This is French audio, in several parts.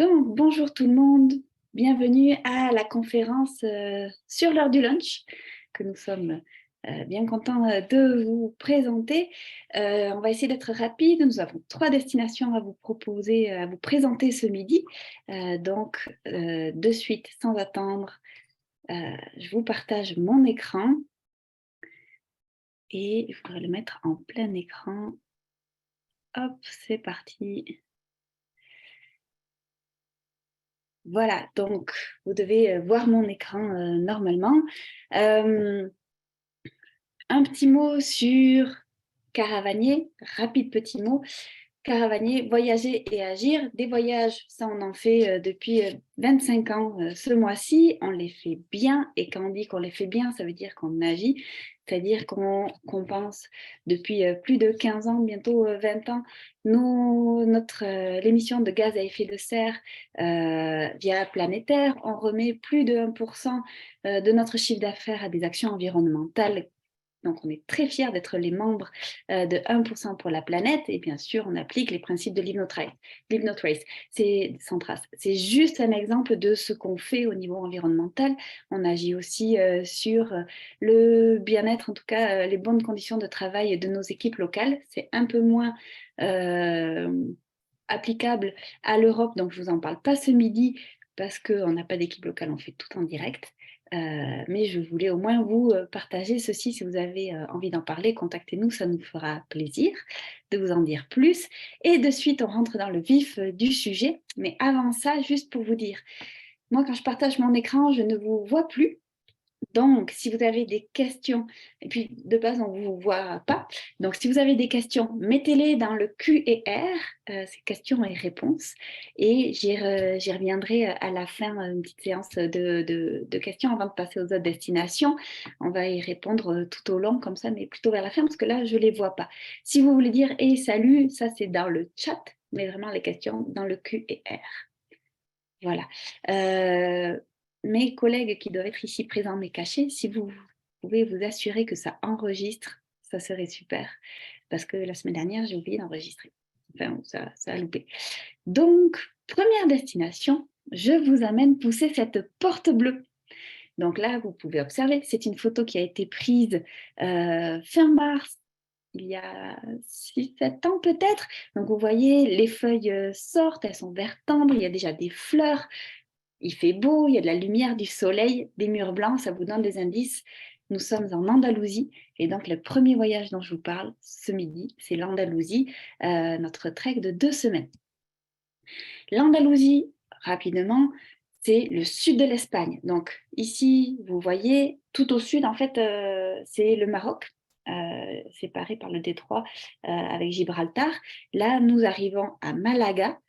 Donc, bonjour tout le monde, bienvenue à la conférence sur l'heure du lunch que nous sommes bien contents de vous présenter. On va essayer d'être rapide, nous avons 3 destinations à vous proposer, à vous présenter ce midi. De suite, sans attendre, je vous partage mon écran et il faudrait le mettre en plein écran. Hop, c'est parti. Voilà, donc vous devez voir mon écran normalement. Un petit mot sur Caravanier, rapide petit mot. Caravanier, voyager et agir. Des voyages, ça on en fait depuis 25 ans ce mois-ci. On les fait bien et quand on dit qu'on les fait bien, ça veut dire qu'on agit. C'est-à-dire qu'on pense depuis plus de 15 ans, bientôt 20 ans, l'émission de gaz à effet de serre via planétaire. On remet plus de 1% de notre chiffre d'affaires à des actions environnementales. Donc, on est très fiers d'être les membres de 1% pour la planète. Et bien sûr, on applique les principes de Leave No Trace. C'est sans trace. C'est juste un exemple de ce qu'on fait au niveau environnemental. On agit aussi sur le bien-être, en tout cas, les bonnes conditions de travail de nos équipes locales. C'est un peu moins applicable à l'Europe, donc je ne vous en parle pas ce midi parce qu'on n'a pas d'équipe locale, on fait tout en direct. Mais je voulais au moins vous partager ceci. Si vous avez envie d'en parler, contactez-nous, ça nous fera plaisir de vous en dire plus. Et de suite, on rentre dans le vif du sujet. Mais avant ça, juste pour vous dire, moi, quand je partage mon écran, je ne vous vois plus. Donc, si vous avez des questions, et puis de base, on ne vous voit pas. Donc, si vous avez des questions, mettez-les dans le Q&R, ces questions et réponses. Et j'y reviendrai à la fin, une petite séance de questions avant de passer aux autres destinations. On va y répondre tout au long, comme ça, mais plutôt vers la fin, parce que là, je ne les vois pas. Si vous voulez dire « et salut », ça, c'est dans le chat, mais vraiment les questions dans le Q&R. Voilà. Mes collègues qui doivent être ici présents mais cachés, si vous pouvez vous assurer que ça enregistre, ça serait super. Parce que la semaine dernière, j'ai oublié d'enregistrer. Enfin, ça a loupé. Donc, première destination, je vous amène pousser cette porte bleue. Donc là, vous pouvez observer, c'est une photo qui a été prise fin mars, il y a 6-7 ans peut-être. Donc vous voyez, les feuilles sortent, elles sont vert tendre, il y a déjà des fleurs. Il fait beau, il y a de la lumière, du soleil, des murs blancs, ça vous donne des indices. Nous sommes en Andalousie et donc le premier voyage dont je vous parle ce midi, c'est l'Andalousie, notre trek de 2 semaines. L'Andalousie, rapidement, c'est le sud de l'Espagne. Donc ici, vous voyez, tout au sud, en fait, c'est le Maroc, séparé par le détroit avec Gibraltar. Là, nous arrivons à Malaga.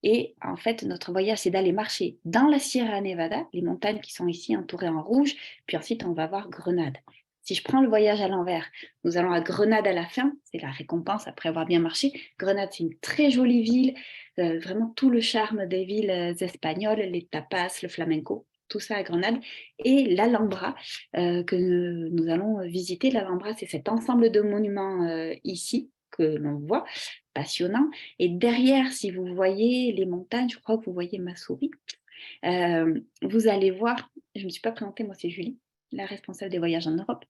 Et en fait, notre voyage, c'est d'aller marcher dans la Sierra Nevada, les montagnes qui sont ici entourées en rouge, puis ensuite, on va voir Grenade. Si je prends le voyage à l'envers, nous allons à Grenade à la fin, c'est la récompense après avoir bien marché. Grenade, c'est une très jolie ville, vraiment tout le charme des villes espagnoles, les tapas, le flamenco, tout ça à Grenade. Et l'Alhambra que nous allons visiter. L'Alhambra, c'est cet ensemble de monuments ici que l'on voit, passionnant. Et derrière, si vous voyez les montagnes, je crois que vous voyez ma souris, vous allez voir, je ne me suis pas présentée, moi c'est Julie, la responsable des voyages en Europe.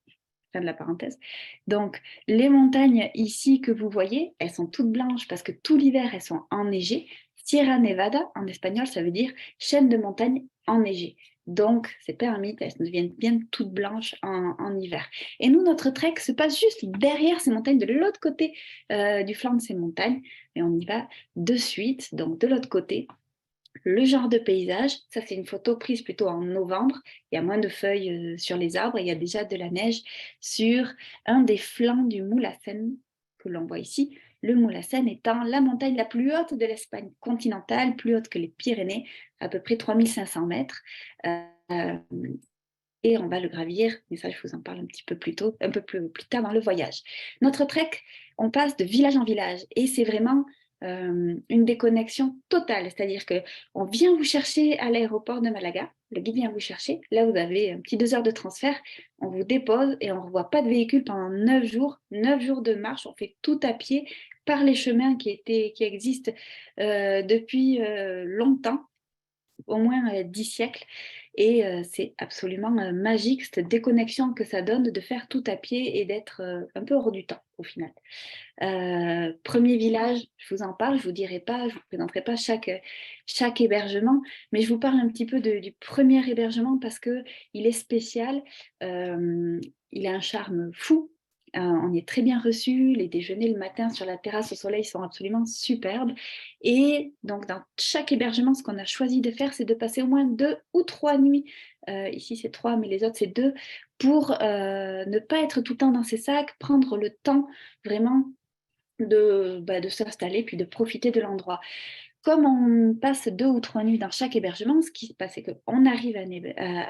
Fin de la parenthèse. Donc, les montagnes ici que vous voyez, elles sont toutes blanches parce que tout l'hiver, elles sont enneigées. Sierra Nevada, en espagnol, ça veut dire chaîne de montagnes enneigée. Donc, c'est permis qu'elles deviennent bien toutes blanches en hiver. Et nous, notre trek se passe juste derrière ces montagnes, de l'autre côté du flanc de ces montagnes. Et on y va de suite, donc de l'autre côté. Le genre de paysage, ça c'est une photo prise plutôt en novembre, il y a moins de feuilles sur les arbres, il y a déjà de la neige sur un des flancs du Mulhacén que l'on voit ici. Le Mulhacén étant la montagne la plus haute de l'Espagne continentale, plus haute que les Pyrénées, à peu près 3500 mètres. Et on va le gravir, mais ça je vous en parle un petit peu plus tôt, un peu plus tard dans le voyage. Notre trek, on passe de village en village et c'est vraiment une déconnexion totale, c'est-à-dire qu'on vient vous chercher à l'aéroport de Malaga, le guide vient vous chercher, là vous avez un petit 2 heures de transfert, on vous dépose et on ne revoit pas de véhicule pendant 9 jours de marche, on fait tout à pied par les chemins qui existent depuis longtemps. au moins 10 siècles. Et c'est absolument magique, cette déconnexion que ça donne de faire tout à pied et d'être un peu hors du temps au final. Premier village, je vous en parle, je ne vous dirai pas, je ne vous présenterai pas chaque hébergement, mais je vous parle un petit peu du premier hébergement parce qu'il est spécial, il a un charme fou. On y est très bien reçu, les déjeuners le matin sur la terrasse au soleil sont absolument superbes. Et donc dans chaque hébergement, ce qu'on a choisi de faire, c'est de passer au moins 2 ou 3 nuits. Ici c'est 3, mais les autres c'est 2, pour ne pas être tout le temps dans ses sacs, prendre le temps vraiment de s'installer puis de profiter de l'endroit. Comme on passe 2 ou 3 nuits dans chaque hébergement, ce qui se passe, c'est qu'on arrive à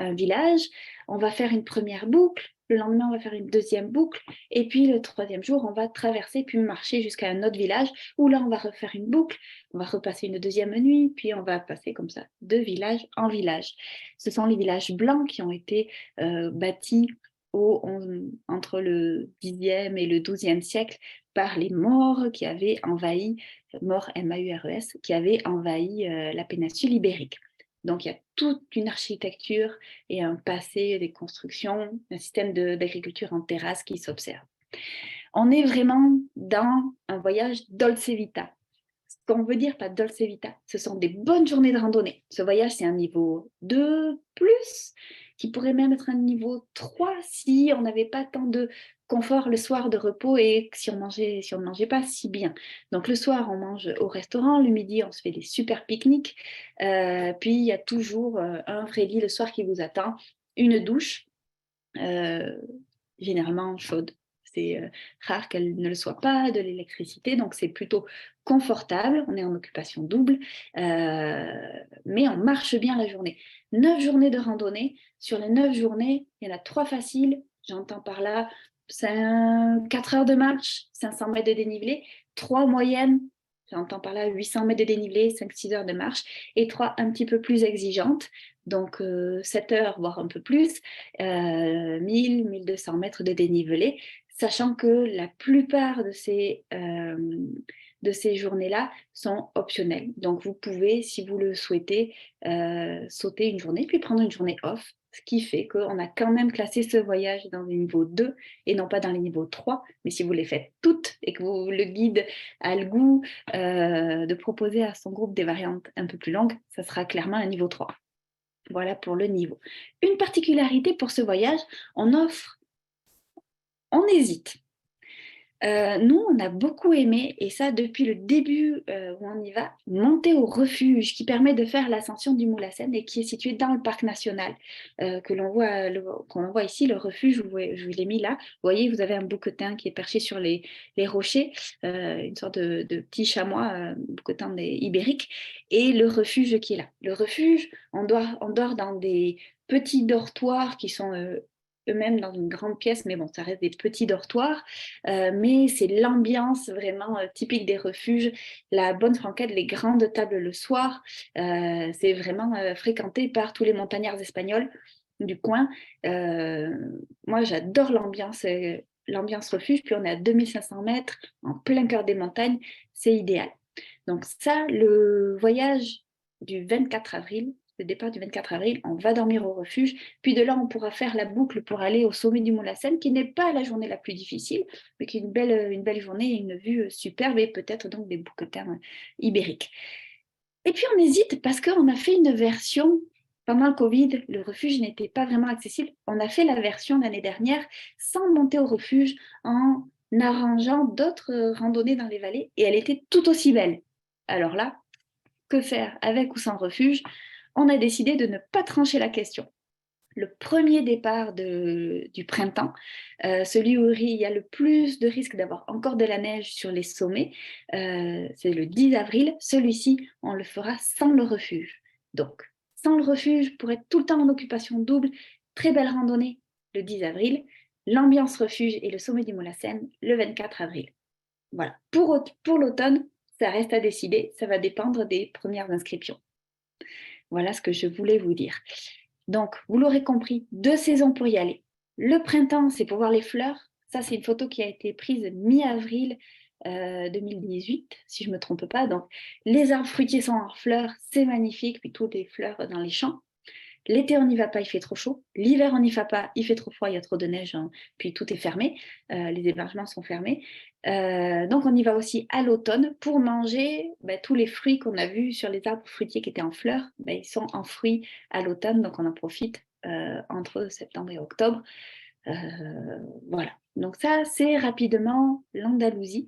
un village, on va faire une première boucle, le lendemain, on va faire une deuxième boucle, et puis le troisième jour, on va traverser puis marcher jusqu'à un autre village, où là, on va refaire une boucle, on va repasser une deuxième nuit, puis on va passer comme ça, de village en village. Ce sont les villages blancs qui ont été bâtis entre le 10e et le 12e siècle par les Maures qui avaient envahi Maures, M-A-U-R-E-S, qui avait envahi la péninsule ibérique. Donc il y a toute une architecture et un passé des constructions, un système d'agriculture en terrasse qui s'observe. On est vraiment dans un voyage dolce vita. Ce qu'on veut dire par dolce vita, ce sont des bonnes journées de randonnée. Ce voyage, c'est un niveau 2+, qui pourrait même être un niveau 3 si on n'avait pas tant de confort le soir, de repos, et si on ne mangeait pas si bien. Donc le soir, on mange au restaurant, le midi, on se fait des super pique-niques, puis il y a toujours un vrai lit le soir qui vous attend, une douche, euh, généralement chaude. C'est rare qu'elle ne le soit pas, de l'électricité, donc c'est plutôt confortable, on est en occupation double, mais on marche bien la journée. 9 journées de randonnée, sur les 9 journées, il y en a 3 faciles, j'entends par là 4 heures de marche, 500 mètres de dénivelé, 3 moyennes, j'entends par là 800 mètres de dénivelé, 5-6 heures de marche, et 3 un petit peu plus exigeantes, donc 7 heures, voire un peu plus, 1000-1200 mètres de dénivelé, sachant que la plupart de ces journées-là sont optionnelles. Donc vous pouvez, si vous le souhaitez, sauter une journée, puis prendre une journée off, ce qui fait qu'on a quand même classé ce voyage dans les niveaux 2 et non pas dans les niveaux 3. Mais si vous les faites toutes et que le guide a le goût de proposer à son groupe des variantes un peu plus longues, ça sera clairement un niveau 3. Voilà pour le niveau. Une particularité pour ce voyage, on hésite. Nous, on a beaucoup aimé, et ça depuis le début où on y va, monter au refuge qui permet de faire l'ascension du Moulassen et qui est situé dans le parc national qu'on voit ici, le refuge, je vous l'ai mis là. Vous voyez, vous avez un bouquetin qui est perché sur les rochers, une sorte de petit chamois, bouquetin ibérique, et le refuge qui est là. Le refuge, on dort dans des petits dortoirs qui sont eux-mêmes dans une grande pièce, mais bon, ça reste des petits dortoirs. Mais c'est l'ambiance vraiment typique des refuges, la bonne franquette, les grandes tables le soir. C'est vraiment fréquenté par tous les montagnards espagnols du coin. Moi, j'adore l'ambiance refuge, puis on est à 2500 mètres, en plein cœur des montagnes, c'est idéal. Donc ça, le voyage du 24 avril, le départ du 24 avril, on va dormir au refuge, puis de là, on pourra faire la boucle pour aller au sommet du Mont Lassen, qui n'est pas la journée la plus difficile, mais qui est une belle journée et une vue superbe, et peut-être donc des bouquetins ibériques. Et puis on hésite parce qu'on a fait une version, pendant le Covid, le refuge n'était pas vraiment accessible, on a fait la version l'année dernière sans monter au refuge, en arrangeant d'autres randonnées dans les vallées, et elle était tout aussi belle. Alors là, que faire avec ou sans refuge? On a décidé de ne pas trancher la question. Le premier départ du printemps, celui où il y a le plus de risque d'avoir encore de la neige sur les sommets, c'est le 10 avril. Celui-ci, on le fera sans le refuge. Donc, sans le refuge, pour être tout le temps en occupation double, très belle randonnée le 10 avril, l'ambiance refuge et le sommet du Molassen le 24 avril. Voilà. Pour l'automne, ça reste à décider, ça va dépendre des premières inscriptions. Voilà ce que je voulais vous dire. Donc, vous l'aurez compris, 2 saisons pour y aller. Le printemps, c'est pour voir les fleurs. Ça, c'est une photo qui a été prise mi-avril. 2018, si je ne me trompe pas. Donc, les arbres fruitiers sont en fleurs, c'est magnifique, puis toutes les fleurs dans les champs. L'été, on n'y va pas, il fait trop chaud. L'hiver, on n'y va pas, il fait trop froid, il y a trop de neige, hein, puis tout est fermé. Les hébergements sont fermés. Donc, on y va aussi à l'automne pour manger tous les fruits qu'on a vus sur les arbres fruitiers qui étaient en fleurs. Ils sont en fruits à l'automne, donc on en profite entre septembre et octobre. Voilà. Donc ça, c'est rapidement l'Andalousie,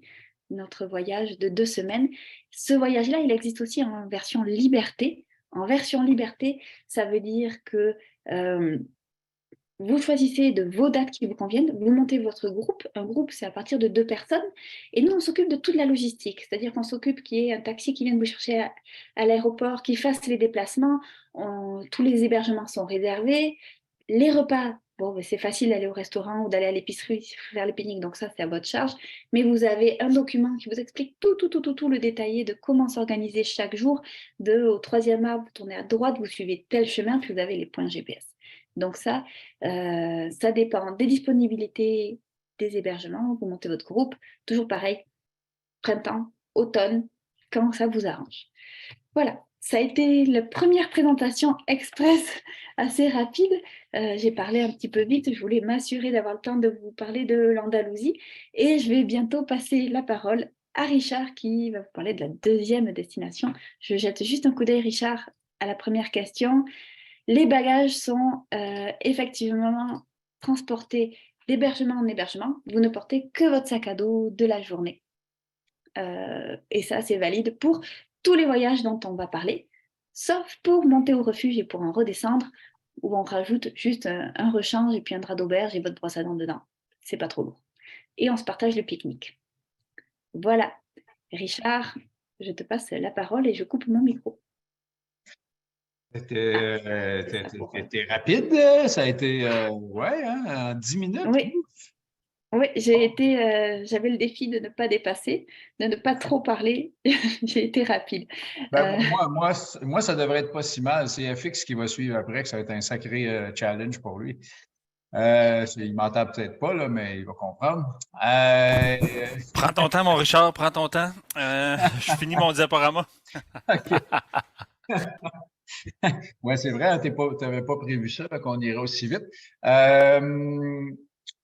notre voyage de 2 semaines. Ce voyage-là, il existe aussi en version liberté. En version liberté, ça veut dire que vous choisissez de vos dates qui vous conviennent, vous montez votre groupe. Un groupe, c'est à partir de 2 personnes. Et nous, on s'occupe de toute la logistique. C'est-à-dire qu'on s'occupe qu'il y ait un taxi qui vienne vous chercher à l'aéroport, qui fasse les déplacements. Tous les hébergements sont réservés. Les repas, bon, c'est facile d'aller au restaurant ou d'aller à l'épicerie faire les pique-niques, donc ça, c'est à votre charge. Mais vous avez un document qui vous explique tout le détaillé de comment s'organiser chaque jour. Au troisième arbre, vous tournez à droite, vous suivez tel chemin, puis vous avez les points GPS. Donc ça dépend des disponibilités des hébergements. Vous montez votre groupe, toujours pareil, printemps, automne, quand ça vous arrange. Voilà, ça a été la première présentation express assez rapide. J'ai parlé un petit peu vite, je voulais m'assurer d'avoir le temps de vous parler de l'Andalousie et je vais bientôt passer la parole à Richard qui va vous parler de la deuxième destination. Je jette juste un coup d'œil, Richard, à la première question. Les bagages sont effectivement transportés d'hébergement en hébergement. Vous ne portez que votre sac à dos de la journée. Et ça, c'est valide pour tous les voyages dont on va parler, sauf pour monter au refuge et pour en redescendre, où on rajoute juste un rechange et puis un drap d'auberge et votre brosse à dents dedans. C'est pas trop lourd. Et on se partage le pique-nique. Voilà. Richard, je te passe la parole et je coupe mon micro. C'était rapide, ça a été, ouais, hein, en 10 minutes. Oui. Oui, j'avais le défi de ne pas dépasser, de ne pas trop parler. J'ai été rapide. Moi, ça devrait être pas si mal. C'est FX qui va suivre après, que ça va être un sacré challenge pour lui. Il m'entend peut-être pas, là, mais il va comprendre. Prends ton temps, mon Richard, prends ton temps. Je finis mon diaporama. OK. Oui, c'est vrai, tu n'avais pas prévu ça, qu'on irait aussi vite.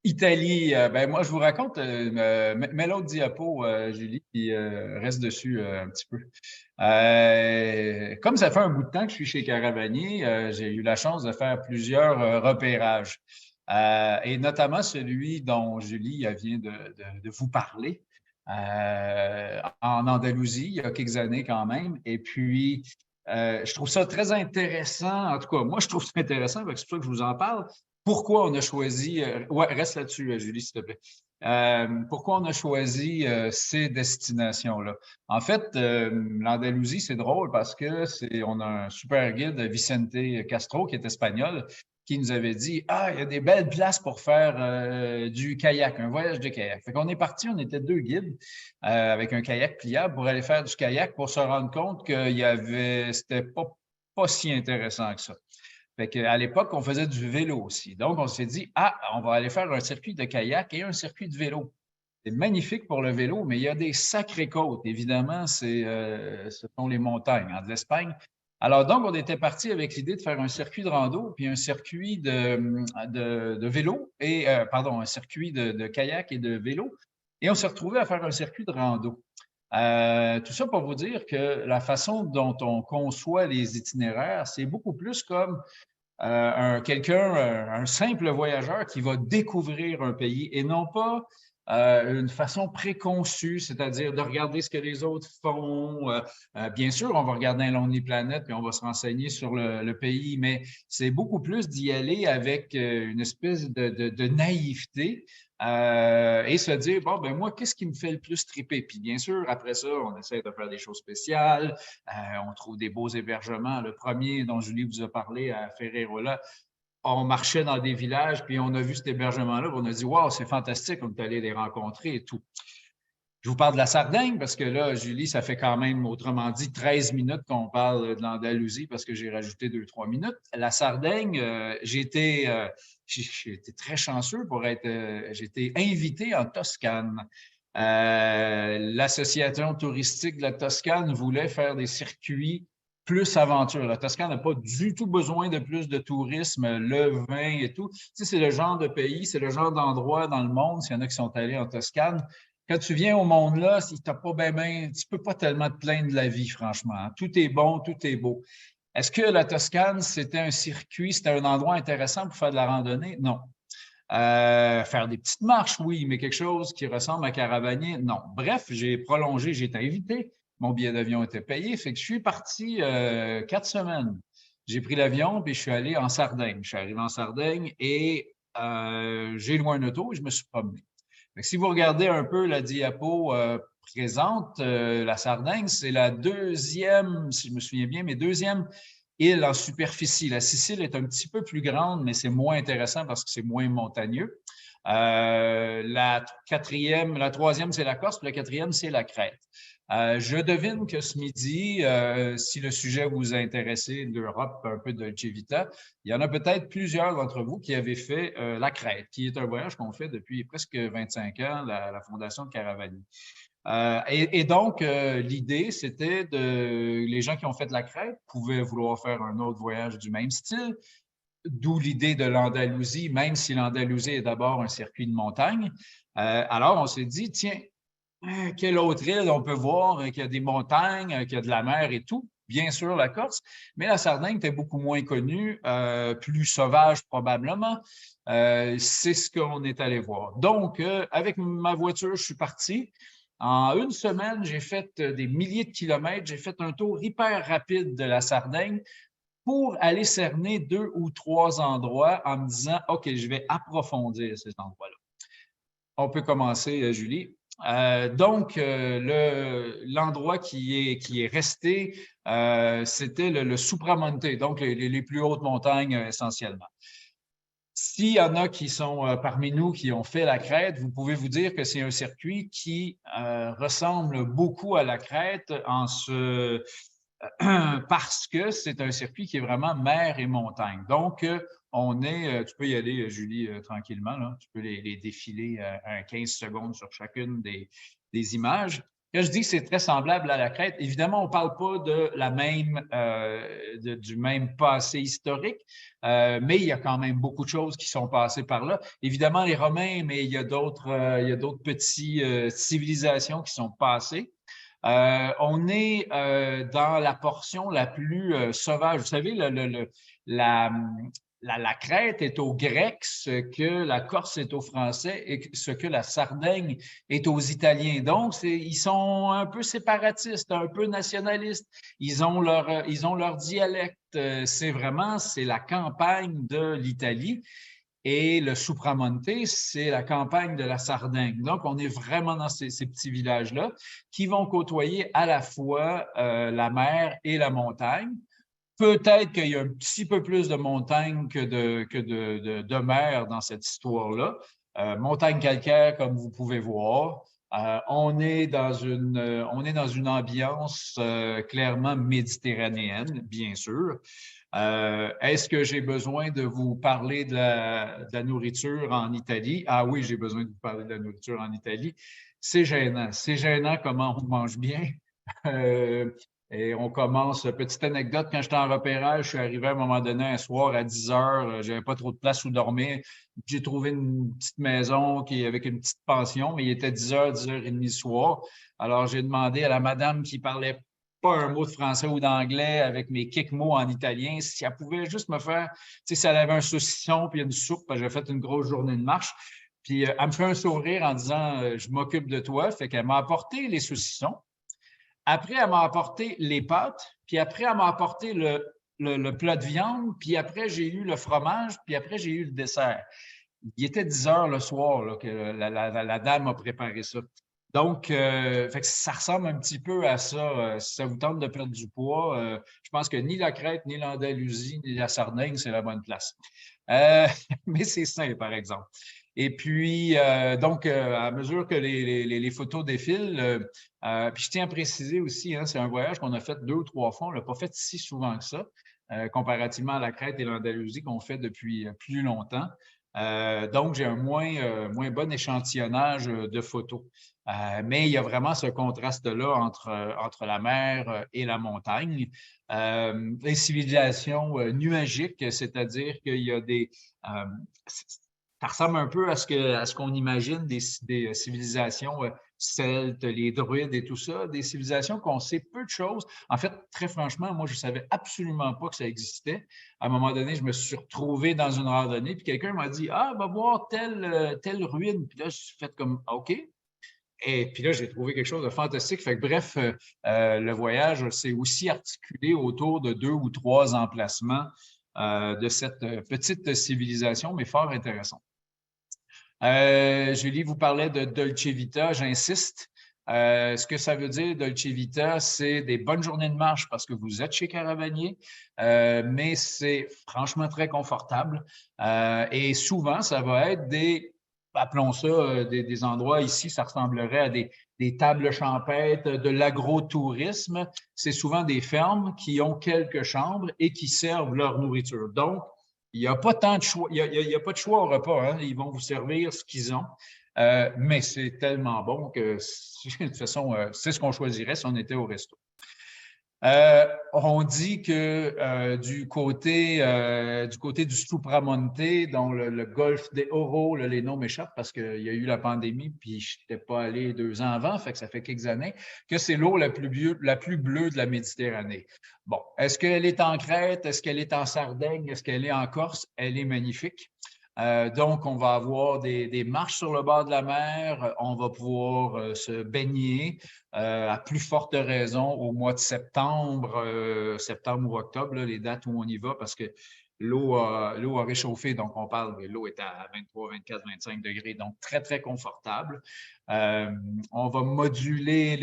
Italie, moi, je vous raconte, mets l'autre diapo, Julie, puis reste dessus un petit peu. Comme ça fait un bout de temps que je suis chez Caravanier, j'ai eu la chance de faire plusieurs repérages, et notamment celui dont Julie vient de vous parler, en Andalousie, il y a quelques années quand même. Et puis, je trouve ça très intéressant. En tout cas, moi, je trouve ça intéressant, c'est pour ça que je vous en parle. Pourquoi on a choisi... ouais, reste là-dessus, Julie, s'il te plaît. Pourquoi on a choisi ces destinations-là? En fait, l'Andalousie, c'est drôle parce que on a un super guide, Vicente Castro, qui est espagnol, qui nous avait dit « Ah, il y a des belles places pour faire du kayak, un voyage de kayak. » Fait qu'on est parti, on était 2 guides avec un kayak pliable pour aller faire du kayak pour se rendre compte que c'était pas si intéressant que ça. Fait qu'à l'époque, on faisait du vélo aussi. Donc, on s'est dit, on va aller faire un circuit de kayak et un circuit de vélo. C'est magnifique pour le vélo, mais il y a des sacrées côtes. Évidemment, ce sont les montagnes de l'Espagne. Alors, donc, on était parti avec l'idée de faire un circuit de rando, puis un circuit de vélo, un circuit de kayak et de vélo. Et on s'est retrouvé à faire un circuit de rando. Tout ça pour vous dire que la façon dont on conçoit les itinéraires, c'est beaucoup plus comme un simple voyageur qui va découvrir un pays et non pas une façon préconçue, c'est-à-dire de regarder ce que les autres font. Bien sûr, on va regarder un Lonely Planet puis on va se renseigner sur le pays, mais c'est beaucoup plus d'y aller avec une espèce de naïveté. Et se dire, bon, ben moi, qu'est-ce qui me fait le plus triper? Puis bien sûr, après ça, on essaie de faire des choses spéciales, on trouve des beaux hébergements. Le premier dont Julie vous a parlé à Ferrerola, on marchait dans des villages, puis on a vu cet hébergement-là, puis on a dit, wow, c'est fantastique, on est allé les rencontrer et tout. Je vous parle de la Sardaigne parce que là, Julie, ça fait quand même, autrement dit, 13 minutes qu'on parle de l'Andalousie parce que j'ai rajouté 2-3 minutes. La Sardaigne, j'ai été très chanceux j'ai été invité en Toscane. L'association touristique de la Toscane voulait faire des circuits plus aventure. La Toscane n'a pas du tout besoin de plus de tourisme, le vin et tout. Tu sais, c'est le genre de pays, c'est le genre d'endroit dans le monde, s'il y en a qui sont allés en Toscane. Quand tu viens au monde-là, si t'as pas tu peux pas tellement te plaindre de la vie, franchement, hein. Tout est bon, tout est beau. Est-ce que la Toscane, c'était un circuit, c'était un endroit intéressant pour faire de la randonnée? Non. Faire des petites marches, oui, mais quelque chose qui ressemble à Caravanier, non. Bref, j'ai prolongé, j'ai été invité. Mon billet d'avion était payé, fait que je suis parti 4 semaines. J'ai pris l'avion, puis je suis allé en Sardaigne. Je suis arrivé en Sardaigne et j'ai loué un auto et je me suis promené. Fait que si vous regardez un peu la diapo présente, la Sardaigne, c'est la deuxième, si je me souviens bien, mais deuxième île en superficie. La Sicile est un petit peu plus grande, mais c'est moins intéressant parce que c'est moins montagneux. La troisième, c'est la Corse, puis la quatrième, c'est la Crète. Je devine que ce midi, si le sujet vous a intéressé, l'Europe, un peu de Dolce Vita, il y en a peut-être plusieurs d'entre vous qui avaient fait la Crète, qui est un voyage qu'on fait depuis presque 25 ans, la Fondation de Caravani. Et donc, l'idée, c'était les gens qui ont fait la Crète pouvaient vouloir faire un autre voyage du même style, d'où l'idée de l'Andalousie, même si l'Andalousie est d'abord un circuit de montagne. Alors, on s'est dit, tiens, quelle autre île on peut voir qu'il y a des montagnes, qu'il y a de la mer et tout? Bien sûr, la Corse, mais la Sardaigne était beaucoup moins connue, plus sauvage probablement. C'est ce qu'on est allé voir. Donc, avec ma voiture, je suis parti. En une semaine, j'ai fait des milliers de kilomètres. J'ai fait un tour hyper rapide de la Sardaigne pour aller cerner 2 ou 3 endroits en me disant, OK, je vais approfondir ces endroits-là. On peut commencer, Julie. Donc, l'endroit qui est resté, c'était le Supramonte, donc les plus hautes montagnes essentiellement. S'il y en a qui sont parmi nous qui ont fait la Crète, vous pouvez vous dire que c'est un circuit qui ressemble beaucoup à la Crète parce que c'est un circuit qui est vraiment mer et montagne. Donc, tu peux y aller, Julie, tranquillement, là. Tu peux les défiler à 15 secondes sur chacune des images. Quand je dis que c'est très semblable à la Crète, évidemment, on ne parle pas du même passé historique, mais il y a quand même beaucoup de choses qui sont passées par là. Évidemment, les Romains, mais il y a d'autres petites civilisations qui sont passées. On est dans la portion la plus sauvage. Vous savez, la Crète est au grec ce que la Corse est au français et ce que la Sardaigne est aux Italiens. Donc, ils sont un peu séparatistes, un peu nationalistes. Ils ont leur dialecte. C'est la campagne de l'Italie. Et le Supramonte, c'est la campagne de la Sardaigne. Donc, on est vraiment dans ces petits villages-là qui vont côtoyer à la fois la mer et la montagne. Peut-être qu'il y a un petit peu plus de montagne que de mer dans cette histoire-là. Montagne calcaire, comme vous pouvez voir. On est dans une ambiance clairement méditerranéenne, bien sûr. Est-ce que j'ai besoin de vous parler de la nourriture en Italie? Ah oui, j'ai besoin de vous parler de la nourriture en Italie. C'est gênant. C'est gênant comment on mange bien. Et on commence, petite anecdote, quand j'étais en repérage, je suis arrivé à un moment donné un soir à 10 heures, j'avais pas trop de place où dormir. J'ai trouvé une petite maison avec une petite pension, mais il était 10 heures, 10 heures et demie le soir. Alors, j'ai demandé à la madame qui parlait pas un mot de français ou d'anglais avec mes quelques mots en italien, si elle pouvait juste me faire, tu sais, si elle avait un saucisson puis une soupe, parce que j'ai fait une grosse journée de marche. Puis elle me fait un sourire en disant je m'occupe de toi. Fait qu'elle m'a apporté les saucissons. Après, elle m'a apporté les pâtes, puis après, elle m'a apporté le plat de viande, puis après, j'ai eu le fromage, puis après, j'ai eu le dessert. Il était 10 heures le soir là, que la dame a préparé ça. Donc, fait que ça ressemble un petit peu à ça. Si ça vous tente de perdre du poids, je pense que ni la Crète, ni l'Andalousie, ni la Sardaigne, c'est la bonne place. Mais c'est sain, par exemple. Et puis, donc, à mesure que les photos défilent, puis je tiens à préciser aussi, hein, c'est un voyage qu'on a fait 2 ou 3 fois. On ne l'a pas fait si souvent que ça, comparativement à la Crète et l'Andalousie qu'on fait depuis plus longtemps. Donc, j'ai un moins bon échantillonnage de photos. Mais il y a vraiment ce contraste-là entre la mer et la montagne. Les civilisations nuagiques, c'est-à-dire qu'il y a ça ressemble un peu à ce qu'on imagine des civilisations celtes, les druides et tout ça, des civilisations qu'on sait peu de choses. En fait, très franchement, moi, je ne savais absolument pas que ça existait. À un moment donné, je me suis retrouvé dans une randonnée, puis quelqu'un m'a dit « Ah, va voir telle ruine. » Puis là, je suis fait comme « OK. » Et puis là, j'ai trouvé quelque chose de fantastique. Fait que bref, le voyage s'est aussi articulé autour de 2 ou 3 emplacements de cette petite civilisation, mais fort intéressant. Julie vous parlait de Dolce Vita, j'insiste. Ce que ça veut dire, Dolce Vita, c'est des bonnes journées de marche parce que vous êtes chez Caravanier, mais c'est franchement très confortable. Et souvent, ça va être appelons ça des endroits ici, ça ressemblerait à des tables champêtres, de l'agrotourisme. C'est souvent des fermes qui ont quelques chambres et qui servent leur nourriture. Donc, il n'y a pas tant de choix, il y a pas de choix au repas, hein. Ils vont vous servir ce qu'ils ont. Mais c'est tellement bon que, de toute façon, c'est ce qu'on choisirait si on était au resto. On dit que du côté du Supramonte, dont le golfe des Oro, là, les noms m'échappent parce qu'il y a eu la pandémie, puis je n'étais pas allé 2 ans avant, fait que ça fait quelques années, que c'est l'eau la plus bleue de la Méditerranée. Bon, est-ce qu'elle est en Crète? Est-ce qu'elle est en Sardaigne? Est-ce qu'elle est en Corse? Elle est magnifique. Donc, on va avoir des marches sur le bord de la mer, on va pouvoir se baigner à plus forte raison au mois de septembre, septembre ou octobre, là, les dates où on y va, parce que l'eau a réchauffé, donc on parle que l'eau est à 23, 24, 25 degrés, donc très, très confortable. On va moduler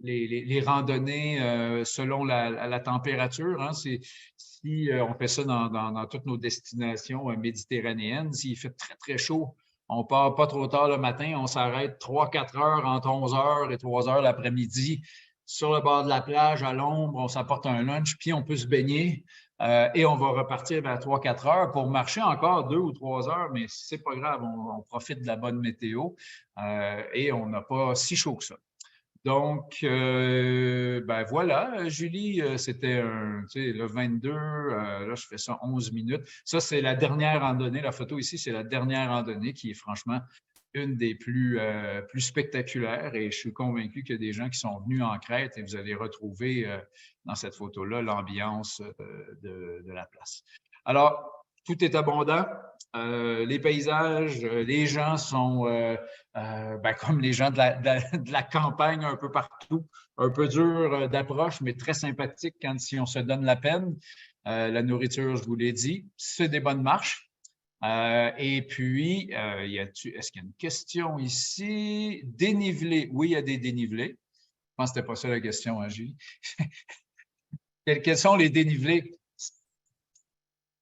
les randonnées selon la température. Hein. Si on fait ça dans toutes nos destinations méditerranéennes, s'il fait très, très chaud, on part pas trop tard le matin, on s'arrête 3-4 heures entre 11 heures et 3 heures l'après-midi sur le bord de la plage, à l'ombre, on s'apporte un lunch, puis on peut se baigner et on va repartir vers 3-4 heures pour marcher encore 2 ou 3 heures, mais c'est pas grave, on profite de la bonne météo et on n'a pas si chaud que ça. Donc, ben voilà, Julie, c'était le 22, là, je fais ça 11 minutes. Ça, c'est la dernière randonnée. La photo ici, c'est la dernière randonnée qui est franchement une des plus spectaculaires et je suis convaincu qu'il y a des gens qui sont venus en Crète et vous allez retrouver dans cette photo-là l'ambiance de la place. Alors, tout est abondant. Les paysages, les gens sont comme les gens de la campagne un peu partout, un peu dur d'approche, mais très sympathique si on se donne la peine. La nourriture, je vous l'ai dit, c'est des bonnes marches. Et puis, est-ce qu'il y a une question ici? Dénivelé. Oui, il y a des dénivelés. Je pense que ce n'était pas ça la question, hein, Julie? Quels sont les dénivelés?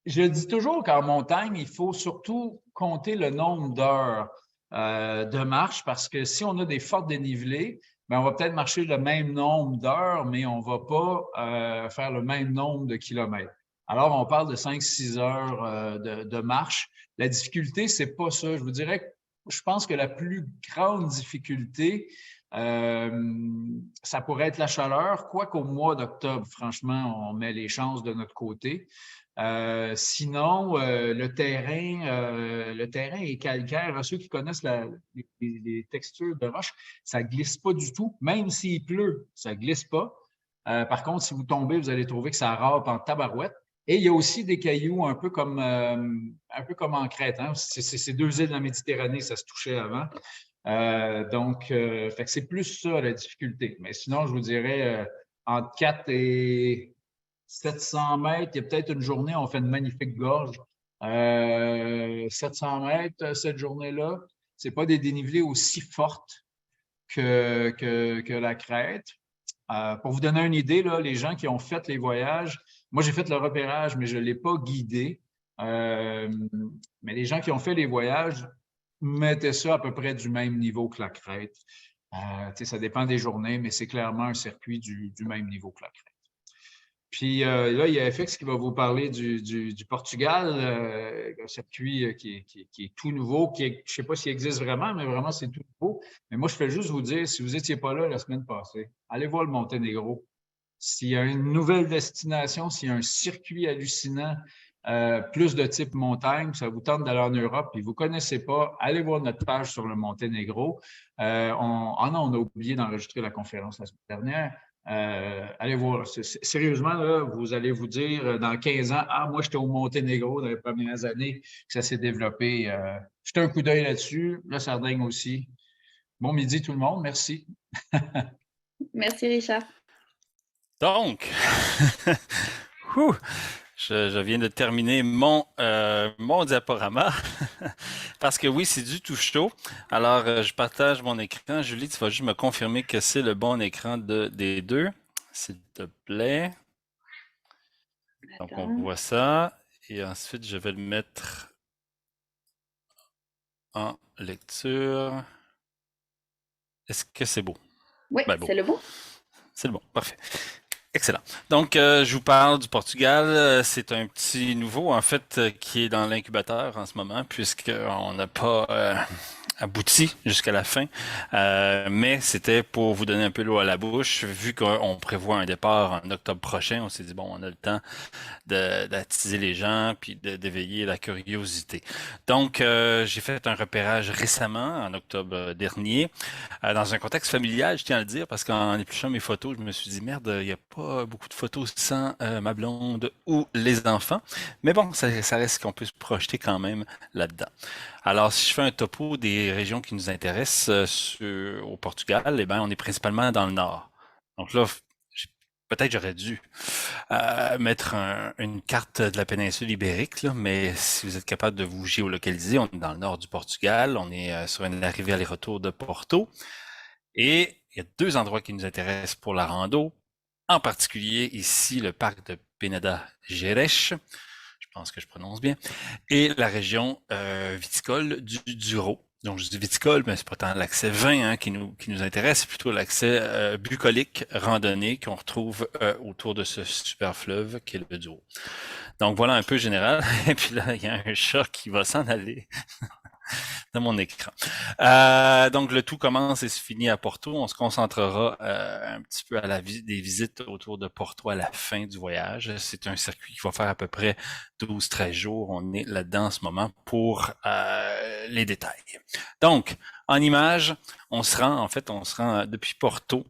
Je dis toujours qu'en montagne, il faut surtout compter le nombre d'heures de marche parce que si on a des forts dénivelés, bien, on va peut-être marcher le même nombre d'heures, mais on ne va pas faire le même nombre de kilomètres. Alors, on parle de 5-6 heures de marche. La difficulté, c'est pas ça. Je vous dirais que je pense que la plus grande difficulté, ça pourrait être la chaleur, quoiqu'au mois d'octobre, franchement, on met les chances de notre côté. Sinon, le terrain est calcaire. Ceux qui connaissent les textures de roche, ça ne glisse pas du tout. Même s'il pleut, ça ne glisse pas. Par contre, si vous tombez, vous allez trouver que ça râpe en tabarouette. Et il y a aussi des cailloux un peu comme en Crète. Hein? C'est 2 îles de la Méditerranée, ça se touchait avant. Donc, fait que c'est plus ça la difficulté. Mais sinon, je vous dirais entre 4 et 700 mètres, il y a peut-être une journée, on fait une magnifique gorge. 700 mètres, cette journée-là, ce n'est pas des dénivelés aussi fortes que la crête. Pour vous donner une idée, là, les gens qui ont fait les voyages, moi j'ai fait le repérage, mais je ne l'ai pas guidé. Mais les gens qui ont fait les voyages mettaient ça à peu près du même niveau que la crête. Ça dépend des journées, mais c'est clairement un circuit du même niveau que la crête. Puis là, il y a FX qui va vous parler du Portugal, un circuit qui est tout nouveau, je ne sais pas s'il existe vraiment, mais vraiment, c'est tout nouveau. Mais moi, je fais juste vous dire, si vous n'étiez pas là la semaine passée, allez voir le Monténégro. S'il y a une nouvelle destination, s'il y a un circuit hallucinant, plus de type montagne, ça vous tente d'aller en Europe et vous ne connaissez pas, allez voir notre page sur le Monténégro. Non, on a oublié d'enregistrer la conférence la semaine dernière. Allez voir. Sérieusement, là, vous allez vous dire dans 15 ans, ah, moi, j'étais au Monténégro dans les premières années que ça s'est développé. Jetez un coup d'œil là-dessus. La Sardaigne aussi. Bon midi, tout le monde. Merci. Merci, Richard. Donc, je viens de terminer mon diaporama parce que oui, c'est du tout chaud. Alors, je partage mon écran. Julie, tu vas juste me confirmer que c'est le bon écran des deux, s'il te plaît. Donc, on voit ça. Et ensuite, je vais le mettre en lecture. Est-ce que c'est beau? Oui, c'est le bon. C'est le bon, parfait. Excellent. Donc, je vous parle du Portugal. C'est un petit nouveau, en fait, qui est dans l'incubateur en ce moment, puisqu'on n'a pas abouti jusqu'à la fin. Mais c'était pour vous donner un peu l'eau à la bouche. Vu qu'on prévoit un départ en octobre prochain, on s'est dit, bon, on a le temps d'attiser les gens puis d'éveiller la curiosité. Donc, j'ai fait un repérage récemment, en octobre dernier, dans un contexte familial, je tiens à le dire, parce qu'en épluchant mes photos, je me suis dit, merde, il n'y a pas beaucoup de photos sans ma blonde ou les enfants. Mais bon, ça reste qu'on peut se projeter quand même là-dedans. Alors, si je fais un topo des régions qui nous intéressent au Portugal, eh bien, on est principalement dans le nord. Donc là, peut-être j'aurais dû mettre une carte de la péninsule ibérique, là, mais si vous êtes capable de vous géolocaliser, on est dans le nord du Portugal, on est sur une arrivée aller-retour de Porto, et il y a deux endroits qui nous intéressent pour la rando, en particulier ici le parc de Peneda Gerês, je pense que je prononce bien, et la région viticole du Douro. Donc, je dis viticole, mais c'est pas tant l'accès vin qui nous intéresse, c'est plutôt l'accès bucolique, randonnée qu'on retrouve autour de ce super fleuve qui est le Douro. Donc, voilà un peu général. Et puis là, il y a un chat qui va s'en aller dans mon écran. Donc, le tout commence et se finit à Porto. On se concentrera un petit peu à des visites autour de Porto à la fin du voyage. C'est un circuit qui va faire à peu près 12-13 jours. On est là-dedans en ce moment pour les détails. Donc, en image, on se rend depuis Porto.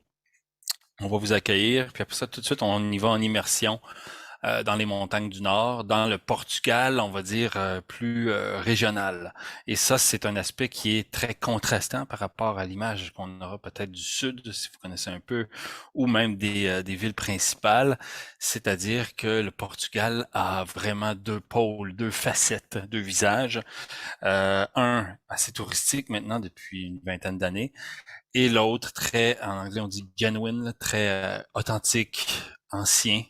On va vous accueillir, puis après ça, tout de suite, on y va en immersion dans les montagnes du Nord, dans le Portugal, on va dire, plus régional. Et ça, c'est un aspect qui est très contrastant par rapport à l'image qu'on aura peut-être du Sud, si vous connaissez un peu, ou même des villes principales. C'est-à-dire que le Portugal a vraiment deux pôles, deux facettes, deux visages. Un assez touristique maintenant depuis une vingtaine d'années, et l'autre très, en anglais on dit genuine, très authentique, ancien,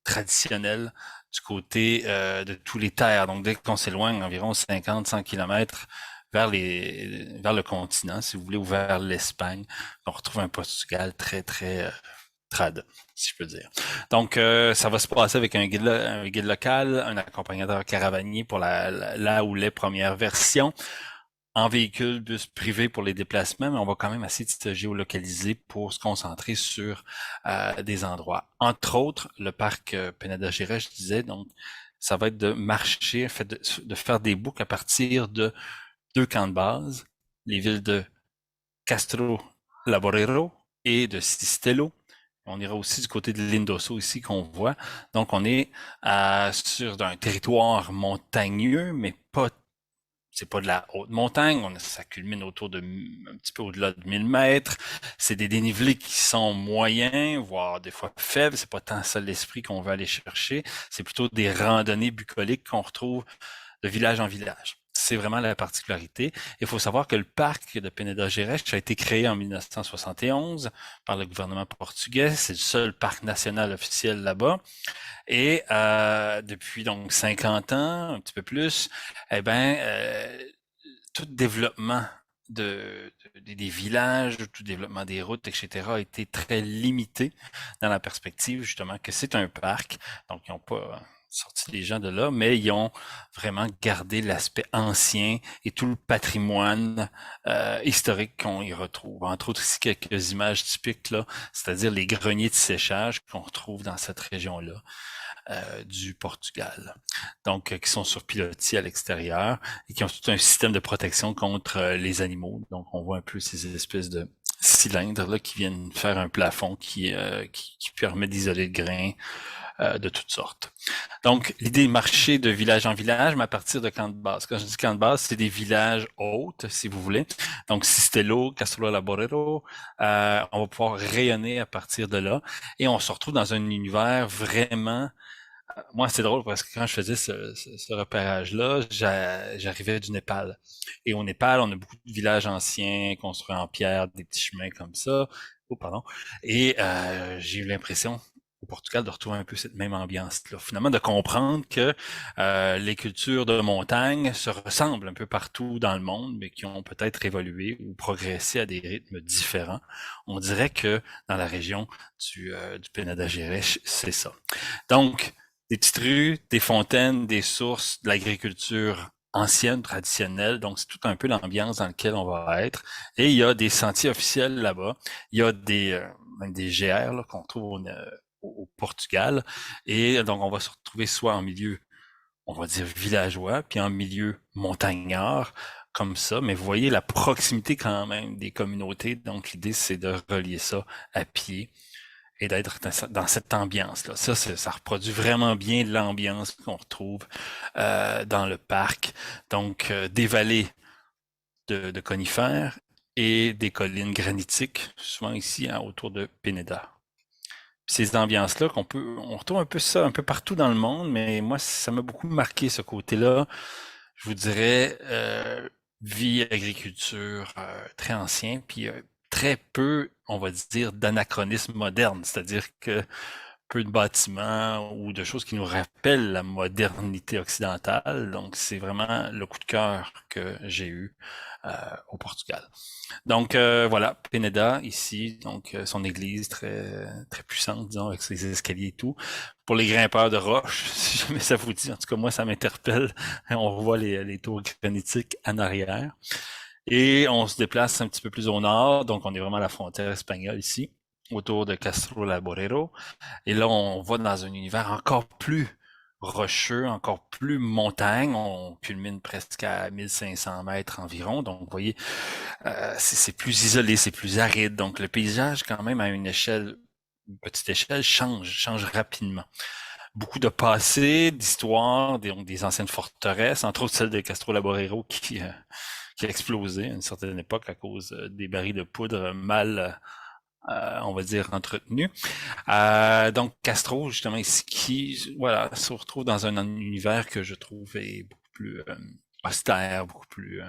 traditionnel du côté de tous les terres. Donc, dès qu'on s'éloigne environ 50-100 km vers le continent, si vous voulez, ou vers l'Espagne, on retrouve un Portugal très, très trad, si je peux dire. Donc, ça va se passer avec un guide local, un accompagnateur caravanier pour la ou les premières versions, en véhicule, bus privé pour les déplacements, mais on va quand même essayer de se géolocaliser pour se concentrer sur des endroits. Entre autres, le parc Peneda Gerês, je disais, donc ça va être de marcher, de faire des boucles à partir de deux camps de base, les villes de Castro Laboreiro et de Cistelo. On ira aussi du côté de Lindoso ici qu'on voit. Donc on est sur un territoire montagneux, mais c'est pas de la haute montagne, ça culmine autour de un petit peu au-delà de 1000 mètres. C'est des dénivelés qui sont moyens, voire des fois faibles. C'est pas tant ça l'esprit qu'on veut aller chercher. C'est plutôt des randonnées bucoliques qu'on retrouve de village en village. C'est vraiment la particularité. Il faut savoir que le parc de Peneda Gerês a été créé en 1971 par le gouvernement portugais. C'est le seul parc national officiel là-bas. Et depuis donc 50 ans, un petit peu plus, eh ben, tout développement des villages, tout développement des routes, etc., a été très limité dans la perspective justement que c'est un parc. Donc, ils n'ont pas sorti les gens de là, mais ils ont vraiment gardé l'aspect ancien et tout le patrimoine historique qu'on y retrouve. Entre autres, ici, quelques images typiques, là, c'est-à-dire les greniers de séchage qu'on retrouve dans cette région-là. Du Portugal. Donc, qui sont sur pilotis à l'extérieur et qui ont tout un système de protection contre les animaux. Donc, on voit un peu ces espèces de cylindres là qui viennent faire un plafond qui permet d'isoler le grain de toutes sortes. Donc, l'idée est marcher de village en village, mais à partir de camp de base. Quand je dis camp de base, c'est des villages hôtes, si vous voulez. Donc, Cistello, Castro Laborero, on va pouvoir rayonner à partir de là. Et on se retrouve dans un univers vraiment moi, c'est drôle parce que quand je faisais ce repérage-là, j'arrivais du Népal. Et au Népal, on a beaucoup de villages anciens construits en pierre, des petits chemins comme ça. Oh, pardon. Et j'ai eu l'impression au Portugal de retrouver un peu cette même ambiance-là. Finalement, de comprendre que les cultures de montagne se ressemblent un peu partout dans le monde, mais qui ont peut-être évolué ou progressé à des rythmes différents. On dirait que dans la région du Peneda Gerês, c'est ça. Donc, des petites rues, des fontaines, des sources, de l'agriculture ancienne, traditionnelle. Donc, c'est tout un peu l'ambiance dans laquelle on va être. Et il y a des sentiers officiels là-bas. Il y a même des GR là, qu'on trouve au Portugal. Et donc, on va se retrouver soit en milieu, on va dire villageois, puis en milieu montagnard, comme ça. Mais vous voyez la proximité quand même des communautés. Donc, l'idée, c'est de relier ça à pied et d'être dans cette ambiance-là. Ça reproduit vraiment bien l'ambiance qu'on retrouve dans le parc. Donc, des vallées de conifères et des collines granitiques, souvent ici autour de Peneda. Ces ambiances-là on retrouve un peu ça un peu partout dans le monde, mais moi, ça m'a beaucoup marqué ce côté-là. Je vous dirais vie, agriculture très ancien, puis très peu, on va dire, d'anachronisme moderne, c'est-à-dire que peu de bâtiments ou de choses qui nous rappellent la modernité occidentale. Donc, c'est vraiment le coup de cœur que j'ai eu au Portugal. Donc, voilà, Peneda, ici, donc son église très, très puissante, disons, avec ses escaliers et tout. Pour les grimpeurs de roches, si jamais ça vous dit, en tout cas, moi, ça m'interpelle. On revoit les tours granitiques en arrière. Et on se déplace un petit peu plus au nord, donc on est vraiment à la frontière espagnole ici, autour de Castro Laborero. Et là, on va dans un univers encore plus rocheux, encore plus montagne. On culmine presque à 1500 mètres environ. Donc, vous voyez, c'est plus isolé, c'est plus aride. Donc, le paysage, quand même, à une petite échelle, change rapidement. Beaucoup de passé, d'histoires, des anciennes forteresses, entre autres celle de Castro Laborero qui a explosé à une certaine époque à cause des barils de poudre mal, on va dire, entretenus. Donc Castro, justement, ici, qui voilà, se retrouve dans un univers que je trouve est beaucoup plus austère, beaucoup plus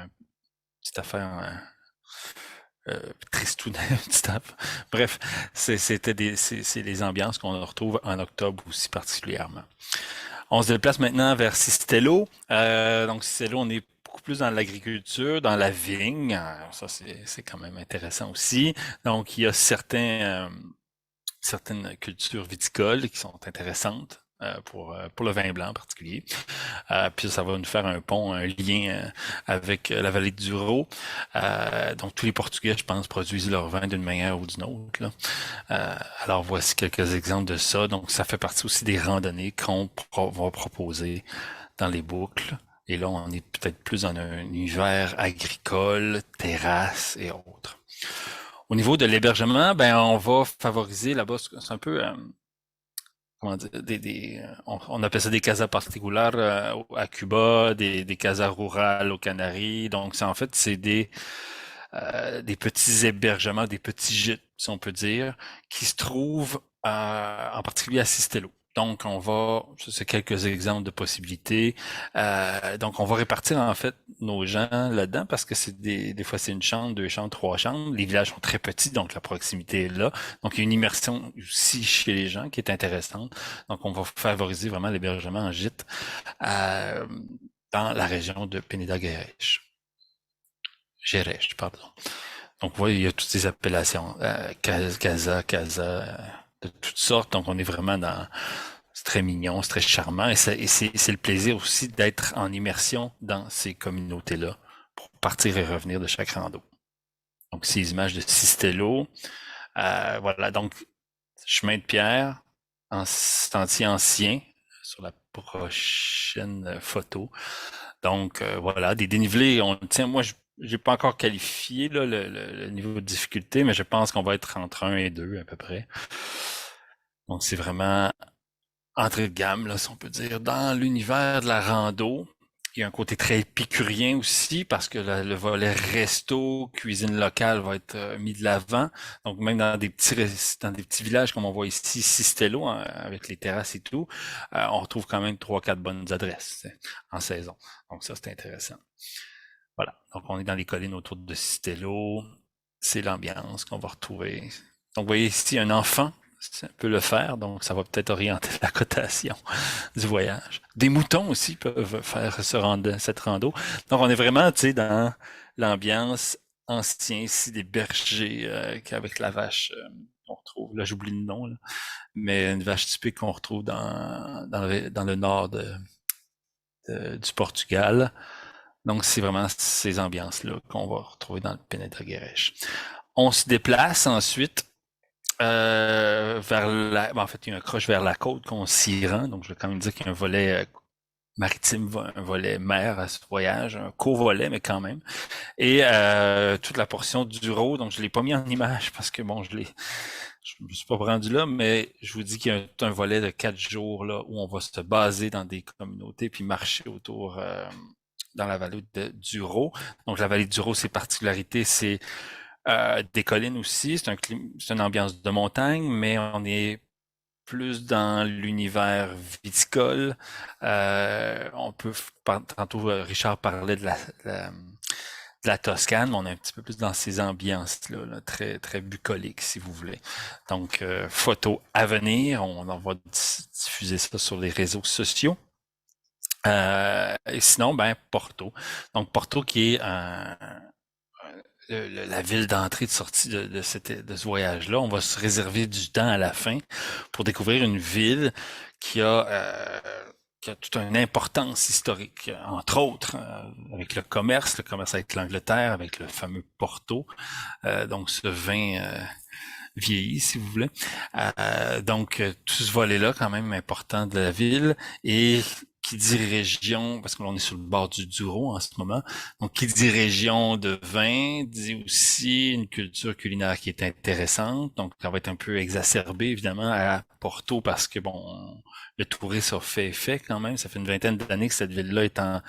petite affaire tristounet, bref, c'est les ambiances qu'on retrouve en octobre aussi particulièrement. On se déplace maintenant vers Cistello. Donc Cistello, on est beaucoup plus dans l'agriculture, dans la vigne. Ça, c'est quand même intéressant aussi. Donc, il y a certaines cultures viticoles qui sont intéressantes pour le vin blanc en particulier. Puis ça va nous faire un pont, un lien avec la vallée du Douro. Donc tous les Portugais, je pense, produisent leur vin d'une manière ou d'une autre, là. Alors voici quelques exemples de ça. Donc ça fait partie aussi des randonnées qu'on va proposer dans les boucles. Et là, on est peut-être plus dans un univers agricole, terrasse et autres. Au niveau de l'hébergement, ben on va favoriser là-bas, c'est un peu comment dire, on appelle ça des casas particulares à Cuba, des casas rurales aux Canaries. Donc, c'est des petits hébergements, des petits gîtes, si on peut dire, qui se trouvent en particulier à Cistello. Donc, c'est quelques exemples de possibilités. Donc, on va répartir en fait nos gens là-dedans parce que c'est des fois c'est une chambre, 2 chambres, 3 chambres. Les villages sont très petits, donc la proximité est là. Donc, il y a une immersion aussi chez les gens qui est intéressante. Donc, on va favoriser vraiment l'hébergement en gîte dans la région de Peneda Gerês. Gerêche, pardon. Donc, vous voyez, il y a toutes ces appellations, casa, de toutes sortes. Donc, on est vraiment dans... C'est très mignon, c'est très charmant. Et c'est le plaisir aussi d'être en immersion dans ces communautés-là pour partir et revenir de chaque rando. Donc, ces images de Cistello. Voilà, donc, chemin de pierre, en sentier ancien, sur la prochaine photo. Donc, voilà, des dénivelés, moi, j'ai pas encore qualifié là, le niveau de difficulté, mais je pense qu'on va être entre 1 et 2 à peu près. Donc, c'est vraiment entrée de gamme, là, si on peut dire, dans l'univers de la rando. Il y a un côté très épicurien aussi, parce que le volet resto, cuisine locale va être mis de l'avant. Donc, même dans des petits villages comme on voit ici, Cistello, hein, avec les terrasses et tout, on retrouve quand même 3-4 bonnes adresses en saison. Donc, ça, c'est intéressant. Voilà. Donc, on est dans les collines autour de Cistello. C'est l'ambiance qu'on va retrouver. Donc, vous voyez ici un enfant peut le faire, donc ça va peut-être orienter la cotation du voyage. Des moutons aussi peuvent faire cette rando. Donc, on est vraiment, dans l'ambiance ancien ici des bergers avec la vache qu'on retrouve. Là, j'oublie le nom, là, mais une vache typique qu'on retrouve dans le nord du Portugal. Donc, c'est vraiment ces ambiances-là qu'on va retrouver dans le Penedra Gerêche. On se déplace ensuite en fait, il y a un croche vers la côte qu'on s'y rend. Donc, je vais quand même dire qu'il y a un volet maritime, un volet mer à ce voyage, un co-volet, mais quand même. Et toute la portion du Douro, donc je l'ai pas mis en image parce que bon, je me suis pas rendu là, mais je vous dis qu'il y a un volet de 4 jours là où on va se baser dans des communautés puis marcher autour dans la vallée du Douro. Donc la vallée du Douro, ses particularités, c'est des collines aussi, c'est une ambiance de montagne, mais on est plus dans l'univers viticole. Tantôt Richard parlait de la Toscane, mais on est un petit peu plus dans ces ambiances-là, là, très, très bucoliques, si vous voulez. Donc, photos à venir, on en va diffuser ça sur les réseaux sociaux. Et sinon, Porto. Donc, Porto qui est la ville d'entrée et de sortie de ce voyage-là. On va se réserver du temps à la fin pour découvrir une ville qui a toute une importance historique, entre autres avec le commerce avec l'Angleterre, avec le fameux Porto, donc ce vin vieilli, si vous voulez. Donc, tout ce volet-là, quand même important de la ville, et qui dit région, parce que l'on est sur le bord du Douro en ce moment, donc qui dit région de vin, dit aussi une culture culinaire qui est intéressante, donc ça va être un peu exacerbé évidemment à Porto parce que bon, le tourisme a fait effet quand même, ça fait une vingtaine d'années que cette ville-là est en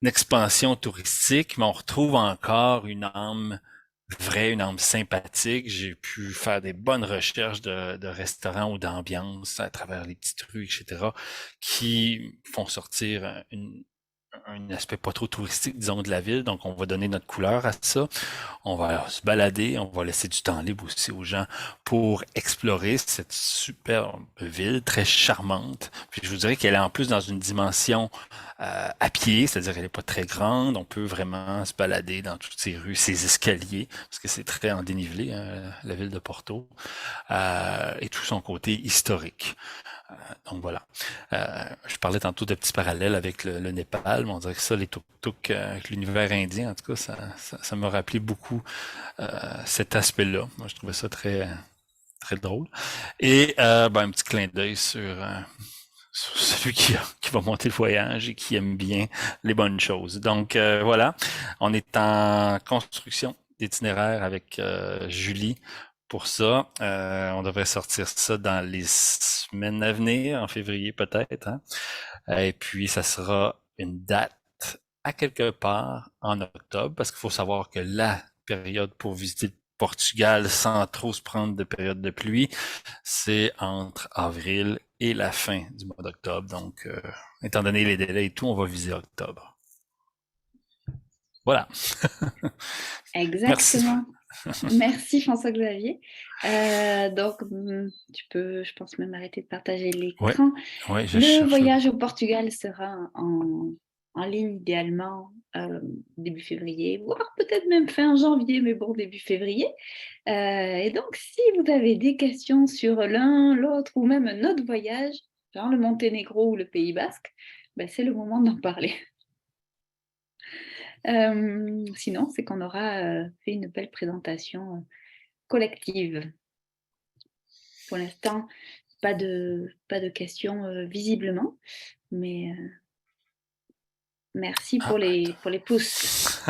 expansion touristique, mais on retrouve encore une âme vraie, une âme sympathique. J'ai pu faire des bonnes recherches de restaurants ou d'ambiance à travers les petites rues, etc., qui font sortir un aspect pas trop touristique, disons, de la ville. Donc, on va donner notre couleur à ça. On va se balader, on va laisser du temps libre aussi aux gens pour explorer cette superbe ville, très charmante. Puis je vous dirais qu'elle est en plus dans une dimension à pied, c'est-à-dire qu'elle n'est pas très grande. On peut vraiment se balader dans toutes ces rues, ces escaliers, parce que c'est très en dénivelé, la ville de Porto, et tout son côté historique. Donc voilà. Je parlais tantôt de petits parallèles avec le Népal, mais on dirait que ça, les tuk-tuk avec l'univers indien, en tout cas, ça m'a rappelé beaucoup cet aspect-là. Moi, je trouvais ça très, très drôle. Et un petit clin d'œil sur celui qui va monter le voyage et qui aime bien les bonnes choses. Donc voilà, on est en construction d'itinéraire avec Julie pour ça. On devrait sortir ça dans les semaines à venir, en février peut-être. Hein? Et puis, ça sera une date à quelque part en octobre, parce qu'il faut savoir que la période pour visiter le Portugal sans trop se prendre de période de pluie, c'est entre avril et la fin du mois d'octobre. Donc, étant donné les délais et tout, on va viser octobre. Voilà. Exactement. Merci François-Xavier. Donc, tu peux, je pense, même arrêter de partager l'écran. Ouais, le voyage au Portugal sera en en ligne idéalement début février, voire peut-être même fin janvier, mais bon, début février. Et donc, si vous avez des questions sur l'un, l'autre ou même un autre voyage, genre le Monténégro ou le Pays Basque, ben, c'est le moment d'en parler. Sinon, c'est qu'on aura fait une belle présentation collective. Pour l'instant, pas de questions visiblement, mais merci pour les pouces.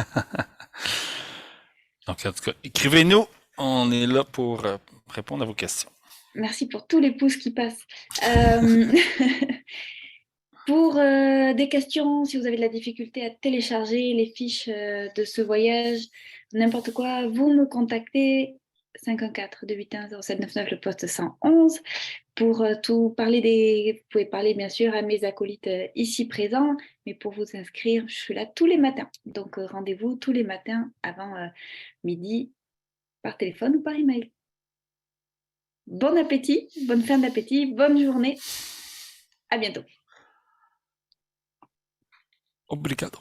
Donc, en tout cas, écrivez-nous. On est là pour répondre à vos questions. Merci pour tous les pouces qui passent. Pour des questions, si vous avez de la difficulté à télécharger les fiches de ce voyage, n'importe quoi, vous me contactez 514-281-0799, le poste 111. Pour tout parler vous pouvez parler bien sûr à mes acolytes ici présents, mais pour vous inscrire, je suis là tous les matins. Donc rendez-vous tous les matins avant midi par téléphone ou par email. Bon appétit, bonne fin d'appétit, bonne journée. À bientôt. Obrigado.